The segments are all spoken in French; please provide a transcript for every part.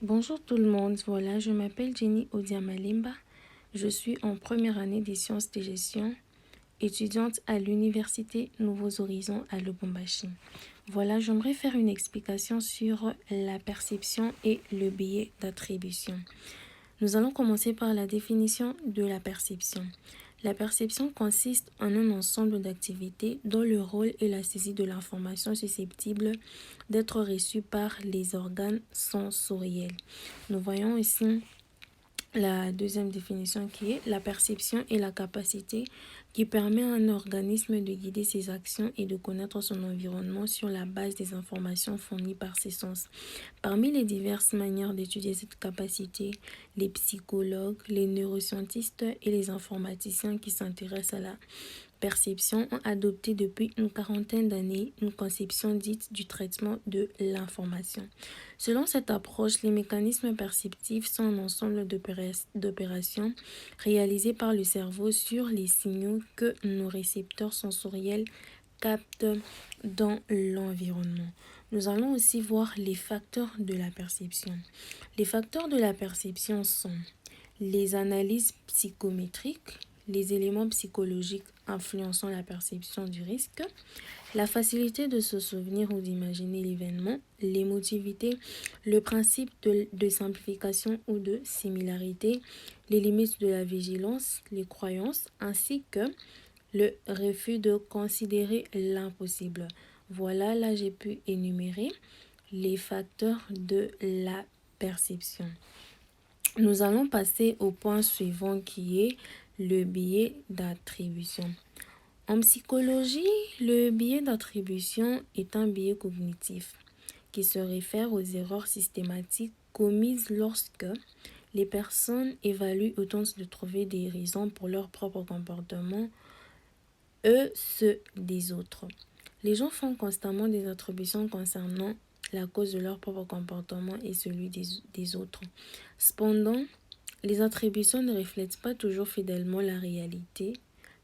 Bonjour tout le monde, voilà, je m'appelle Jenny Odia Malimba. Je suis en première année des sciences de gestion, étudiante à l'université Nouveaux Horizons à Lubumbashi. Voilà, j'aimerais faire une explication sur la perception et le biais d'attribution. Nous allons commencer par la définition de la perception. La perception consiste en un ensemble d'activités dont le rôle est la saisie de l'information susceptible d'être reçue par les organes sensoriels. Nous voyons ici la deuxième définition qui est la perception est la capacité qui permet à un organisme de guider ses actions et de connaître son environnement sur la base des informations fournies par ses sens. Parmi les diverses manières d'étudier cette capacité, les psychologues, les neuroscientistes et les informaticiens qui s'intéressent à la perception ont adopté depuis une quarantaine d'années une conception dite du traitement de l'information. Selon cette approche, les mécanismes perceptifs sont un ensemble d'opérations réalisées par le cerveau sur les signaux que nos récepteurs sensoriels captent dans l'environnement. Nous allons aussi voir les facteurs de la perception. Les facteurs de la perception sont les analyses psychométriques, les éléments psychologiques influençant la perception du risque, la facilité de se souvenir ou d'imaginer l'événement, l'émotivité, le principe de simplification ou de similarité, les limites de la vigilance, les croyances, ainsi que le refus de considérer l'impossible. Voilà, là j'ai pu énumérer les facteurs de la perception. Nous allons passer au point suivant qui est le biais d'attribution. En psychologie, le biais d'attribution est un biais cognitif qui se réfère aux erreurs systématiques commises lorsque les personnes évaluent ou tentent de trouver des raisons pour leur propre comportement, ceux des autres. Les gens font constamment des attributions concernant la cause de leur propre comportement et celui des autres. Cependant, les attributions ne reflètent pas toujours fidèlement la réalité,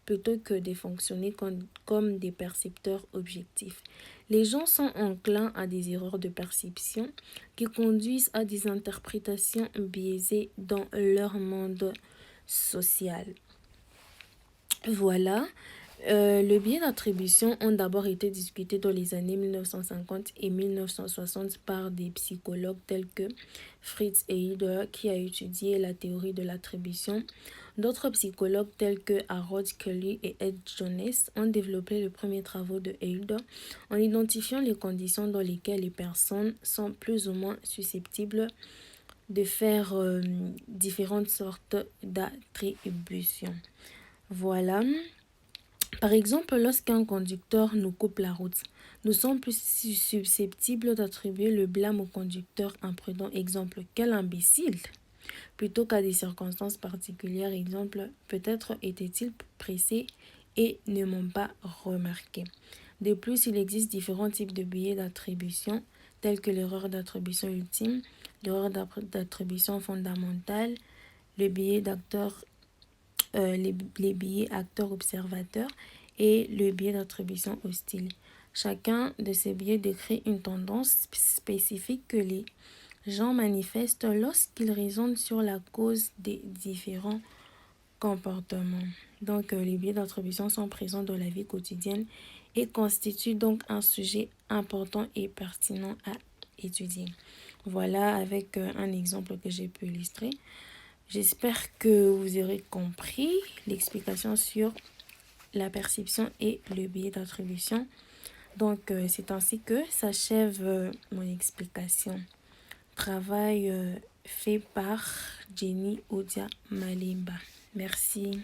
plutôt que de fonctionner comme des percepteurs objectifs. Les gens sont enclins à des erreurs de perception qui conduisent à des interprétations biaisées dans leur monde social. Voilà. Le biais d'attribution ont d'abord été discutés dans les années 1950 et 1960 par des psychologues tels que Fritz Heider qui a étudié la théorie de l'attribution. D'autres psychologues tels que Harold Kelly et Ed Jones ont développé les premiers travaux de Heider en identifiant les conditions dans lesquelles les personnes sont plus ou moins susceptibles de faire différentes sortes d'attributions. Voilà. Par exemple, lorsqu'un conducteur nous coupe la route, nous sommes plus susceptibles d'attribuer le blâme au conducteur imprudent, exemple, quel imbécile, plutôt qu'à des circonstances particulières, exemple, peut-être était-il pressé et ne m'ont pas remarqué. De plus, il existe différents types de biais d'attribution, tels que l'erreur d'attribution ultime, l'erreur d'attribution fondamentale, le biais d'acteur les biais acteur-observateur et le biais d'attribution hostile. Chacun de ces biais décrit une tendance spécifique que les gens manifestent lorsqu'ils raisonnent sur la cause des différents comportements. Donc, les biais d'attribution sont présents dans la vie quotidienne et constituent donc un sujet important et pertinent à étudier. Voilà avec un exemple que j'ai pu illustrer. J'espère que vous aurez compris l'explication sur la perception et le biais d'attribution. Donc, c'est ainsi que s'achève mon explication. Travail fait par Jenny Odia Malimba. Merci.